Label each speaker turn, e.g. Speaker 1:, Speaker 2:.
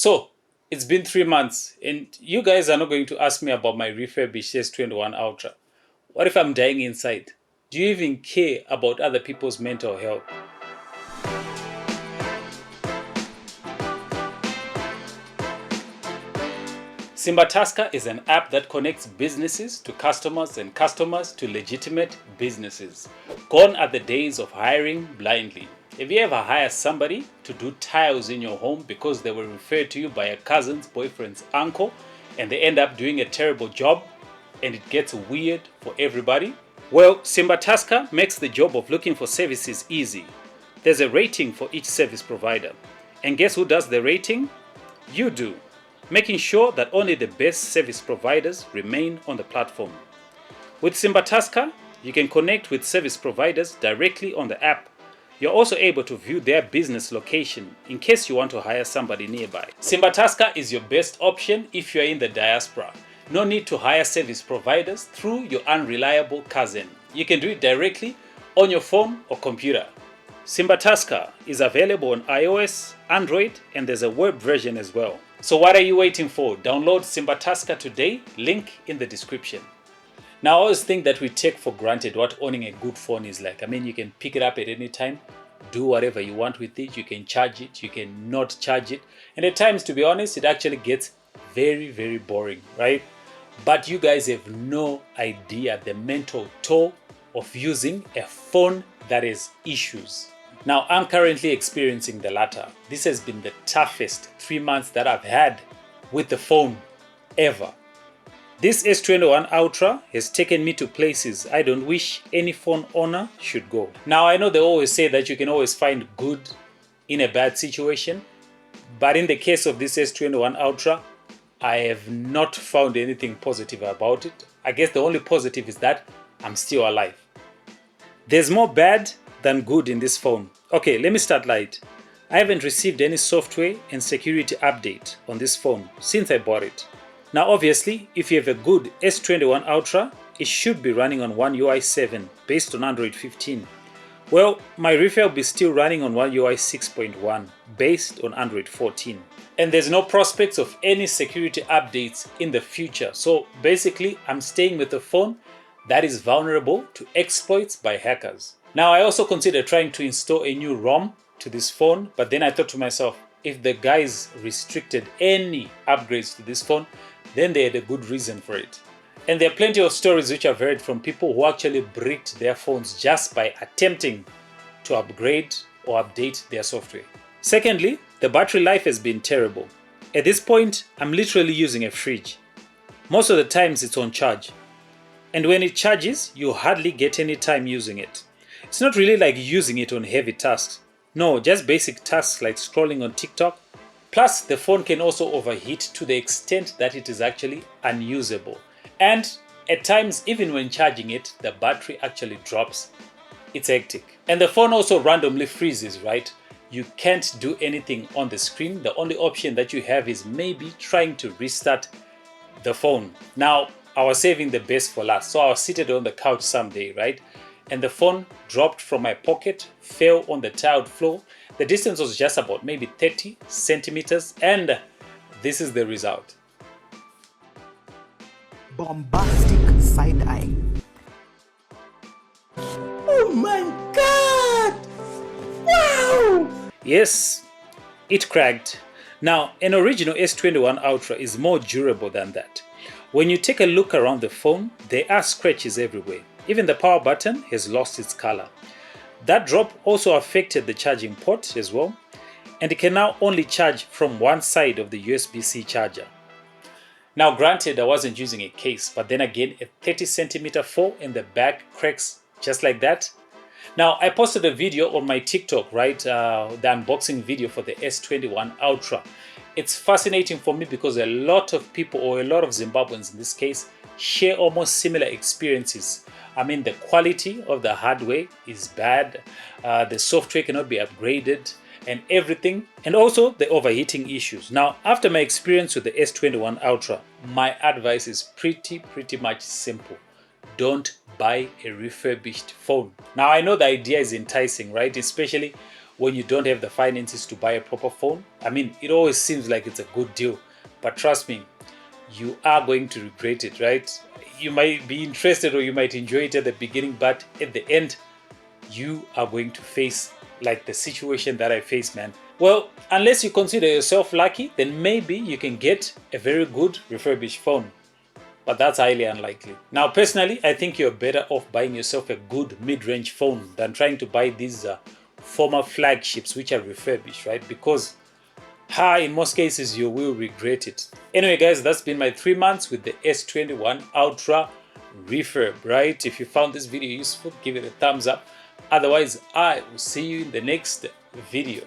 Speaker 1: So it's been 3 months and you guys are not going to ask me about my refurbished S21 Ultra. What if I'm dying inside? Do you even care about other people's mental health? Simba is an app that connects businesses to customers and customers to legitimate businesses. Gone are the days of hiring blindly. Have you ever hired somebody to do tiles in your home because they were referred to you by a cousin's boyfriend's uncle and they end up doing a terrible job and it gets weird for everybody? Well, Simba makes the job of looking for services easy. There's a rating for each service provider. And guess who does the rating? You do, making sure that only the best service providers remain on the platform. With Simba you can connect with service providers directly on the app. You're also able to view their business location in case you want to hire somebody nearby. Simba is your best option if you're in the diaspora. No need to hire service providers through your unreliable cousin. You can do it directly on your phone or computer. Simba is available on iOS, Android, and there's a web version as well. So what are you waiting for? Download Simba today, link in the description. Now I always think that we take for granted what owning a good phone is like. I mean, you can pick it up at any time, do whatever you want with it, you can charge it, you can not charge it. And at times, to be honest, it actually gets very, very boring, right? But you guys have no idea the mental toll of using a phone that has issues. Now, I'm currently experiencing the latter. This has been the toughest 3 months that I've had with the phone ever. This S21 Ultra has taken me to places I don't wish any phone owner should go. Now, I know they always say that you can always find good in a bad situation, but in the case of this S21 Ultra, I have not found anything positive about it. I guess the only positive is that I'm still alive. There's more bad than good in this phone. Okay, let me start light. I haven't received any software and security update on this phone since I bought it. Now obviously, if you have a good S21 Ultra, it should be running on One UI 7 based on Android 15. Well, my refurb is still running on One UI 6.1 based on Android 14. And there's no prospects of any security updates in the future. So basically, I'm staying with a phone that is vulnerable to exploits by hackers. Now, I also considered trying to install a new ROM to this phone, but then I thought to myself, if the guys restricted any upgrades to this phone, then they had a good reason for it. And there are plenty of stories which I've heard from people who actually bricked their phones just by attempting to upgrade or update their software. Secondly, the battery life has been terrible. At this point, I'm literally using a fridge. Most of the times it's on charge. And when it charges, you hardly get any time using it. It's not really like using it on heavy tasks. No, just basic tasks like scrolling on TikTok. Plus, the phone can also overheat to the extent that it is actually unusable. And at times, even when charging it, the battery actually drops. It's hectic. And the phone also randomly freezes, right? You can't do anything on the screen. The only option that you have is maybe trying to restart the phone. Now, I was saving the best for last. So I was seated on the couch someday, right? And the phone dropped from my pocket, fell on the tiled floor. The distance was just about maybe 30 centimeters. And this is the result.
Speaker 2: Bombastic side eye. Oh my God! Wow!
Speaker 1: Yes, it cracked. Now, an original S21 Ultra is more durable than that. When you take a look around the phone, there are scratches everywhere. Even the power button has lost its color. That drop also affected the charging port as well, and it can now only charge from one side of the USB-C charger. Now granted, I wasn't using a case, but then again, a 30 centimeter fall in the back cracks just like that. Now, I posted a video on my TikTok, right? The unboxing video for the S21 Ultra. It's fascinating for me because a lot of people, or a lot of Zimbabweans in this case, share almost similar experiences. I mean, the quality of the hardware is bad, the software cannot be upgraded, and everything, and also the overheating issues. Now, after my experience with the S21 Ultra, my advice is pretty much simple. Don't buy a refurbished phone. Now, I know the idea is enticing, right? Especially when you don't have the finances to buy a proper phone. I mean, it always seems like it's a good deal, but trust me, you are going to regret it, right? You might be interested or you might enjoy it at the beginning, but at the end, you are going to face like the situation that I face, man. Well, unless you consider yourself lucky, then maybe you can get a very good refurbished phone, but that's highly unlikely. Now, personally, I think you're better off buying yourself a good mid-range phone than trying to buy these former flagships which are refurbished, right? Because in most cases, you will regret it. Anyway, guys, that's been my 3 months with the S21 Ultra refurb, right? If you found this video useful, give it a thumbs up. Otherwise, I will see you in the next video.